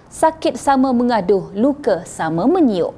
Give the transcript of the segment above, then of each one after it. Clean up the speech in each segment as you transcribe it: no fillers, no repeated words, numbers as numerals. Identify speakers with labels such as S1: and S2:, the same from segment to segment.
S1: Sakit sama mengaduh, luka sama menyiuk.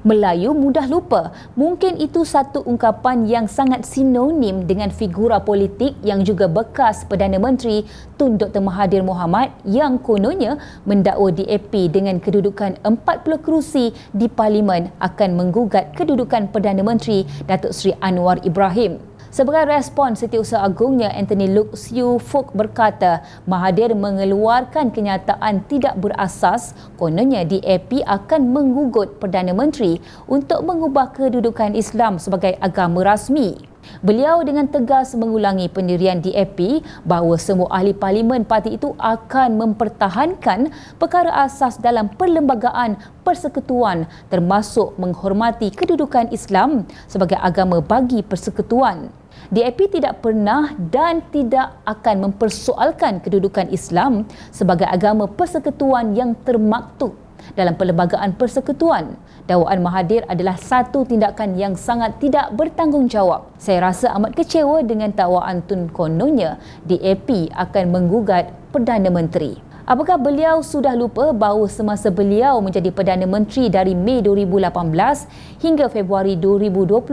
S1: Melayu mudah lupa. Mungkin itu satu ungkapan yang sangat sinonim dengan figura politik yang juga bekas Perdana Menteri Tun Dr. Mahathir Mohamad yang kononnya mendakwa DAP dengan kedudukan 40 kerusi di Parlimen akan menggugat kedudukan Perdana Menteri Datuk Seri Anwar Ibrahim. Sebagai respon, Setiausaha Agungnya Anthony Loke Siu Fook berkata Mahathir mengeluarkan kenyataan tidak berasas kononnya DAP akan menggugut Perdana Menteri untuk mengubah kedudukan Islam sebagai agama rasmi. Beliau dengan tegas mengulangi pendirian DAP bahawa semua ahli parlimen parti itu akan mempertahankan perkara asas dalam perlembagaan persekutuan termasuk menghormati kedudukan Islam sebagai agama bagi persekutuan. DAP tidak pernah dan tidak akan mempersoalkan kedudukan Islam sebagai agama persekutuan yang termaktub dalam perlembagaan persekutuan. Dakwaan Mahathir adalah satu tindakan yang sangat tidak bertanggungjawab. Saya rasa amat kecewa dengan dakwaan Tun kononnya DAP akan menggugat Perdana Menteri. Apakah beliau sudah lupa bahawa semasa beliau menjadi Perdana Menteri dari Mei 2018 hingga Februari 2020,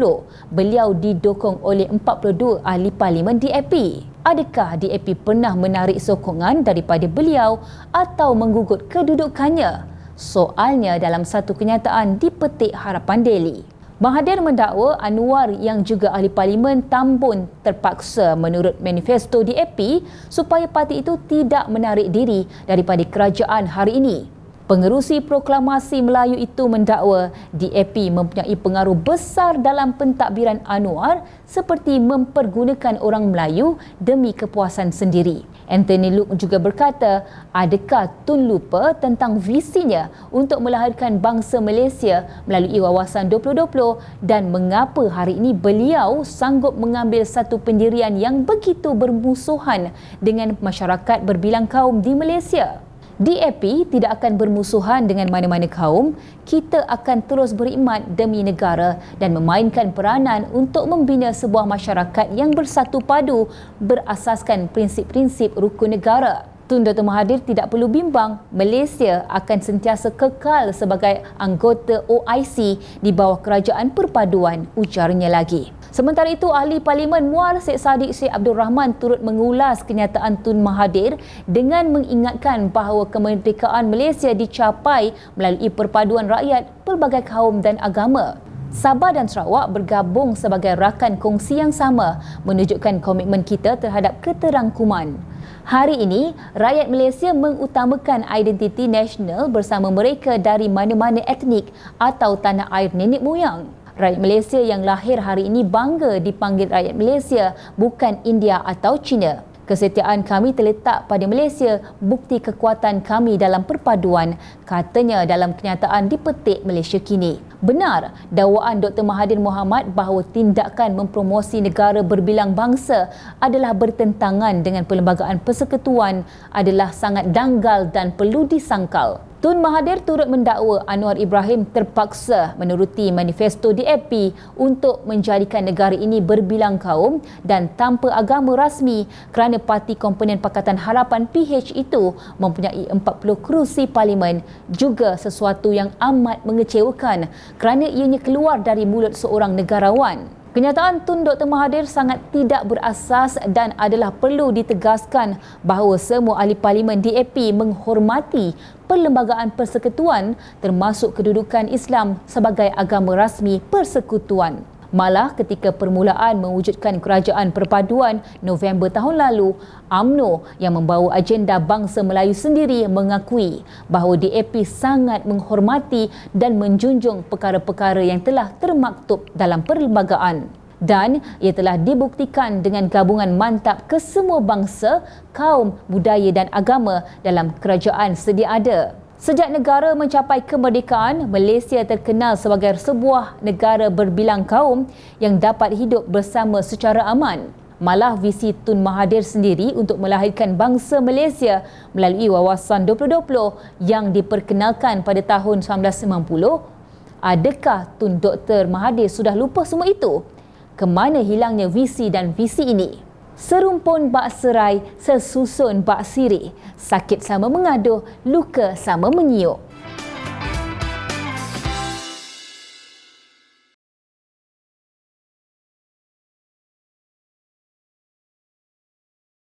S1: beliau didokong oleh 42 ahli parlimen DAP? Adakah DAP pernah menarik sokongan daripada beliau atau menggugut kedudukannya? Soalnya dalam satu kenyataan di Petik Harapan Daily. Mahathir mendakwa Anwar yang juga ahli parlimen Tambun terpaksa menurut manifesto DAP supaya parti itu tidak menarik diri daripada kerajaan hari ini. Pengerusi Proklamasi Melayu itu mendakwa DAP mempunyai pengaruh besar dalam pentadbiran Anwar seperti mempergunakan orang Melayu demi kepuasan sendiri. Anthony Loke juga berkata, adakah Tun lupa tentang visinya untuk melahirkan bangsa Malaysia melalui Wawasan 2020 dan mengapa hari ini beliau sanggup mengambil satu pendirian yang begitu bermusuhan dengan masyarakat berbilang kaum di Malaysia? DAP tidak akan bermusuhan dengan mana-mana kaum. Kita akan terus berkhidmat demi negara dan memainkan peranan untuk membina sebuah masyarakat yang bersatu padu berasaskan prinsip-prinsip rukun negara. Tun Dr. Mahathir tidak perlu bimbang, Malaysia akan sentiasa kekal sebagai anggota OIC di bawah kerajaan perpaduan, ujarnya lagi. Sementara itu, ahli parlimen Muar Syed Saddiq Syed Abdul Rahman turut mengulas kenyataan Tun Mahathir dengan mengingatkan bahawa kemerdekaan Malaysia dicapai melalui perpaduan rakyat pelbagai kaum dan agama. Sabah dan Sarawak bergabung sebagai rakan kongsi yang sama, menunjukkan komitmen kita terhadap keterangkuman. Hari ini, rakyat Malaysia mengutamakan identiti nasional bersama mereka dari mana-mana etnik atau tanah air nenek moyang. Rakyat Malaysia yang lahir hari ini bangga dipanggil rakyat Malaysia, bukan India atau China. Kesetiaan kami terletak pada Malaysia, bukti kekuatan kami dalam perpaduan, katanya dalam kenyataan di Petik Malaysia Kini. Benar, dakwaan Dr. Mahathir Mohamad bahawa tindakan mempromosi negara berbilang bangsa adalah bertentangan dengan perlembagaan persekutuan adalah sangat danggal dan perlu disangkal. Tun Mahathir turut mendakwa Anwar Ibrahim terpaksa menuruti manifesto DAP untuk menjadikan negara ini berbilang kaum dan tanpa agama rasmi kerana parti komponen Pakatan Harapan PH itu mempunyai 40 kerusi parlimen, juga sesuatu yang amat mengecewakan kerana ianya keluar dari mulut seorang negarawan. Kenyataan Tun Dr. Mahathir sangat tidak berasas dan adalah perlu ditegaskan bahawa semua ahli parlimen DAP menghormati perlembagaan persekutuan termasuk kedudukan Islam sebagai agama rasmi persekutuan. Malah ketika permulaan mewujudkan kerajaan perpaduan November tahun lalu, UMNO yang membawa agenda bangsa Melayu sendiri mengakui bahawa DAP sangat menghormati dan menjunjung perkara-perkara yang telah termaktub dalam perlembagaan. Dan ia telah dibuktikan dengan gabungan mantap kesemua bangsa, kaum, budaya dan agama dalam kerajaan sedia ada. Sejak negara mencapai kemerdekaan, Malaysia terkenal sebagai sebuah negara berbilang kaum yang dapat hidup bersama secara aman. Malah visi Tun Mahathir sendiri untuk melahirkan bangsa Malaysia melalui Wawasan 2020 yang diperkenalkan pada tahun 1990, adakah Tun Dr. Mahathir sudah lupa semua itu? Kemana hilangnya visi dan visi ini? Serumpun bak serai, sesusun bak sirih. Sakit sama mengaduh, luka sama menyiuk.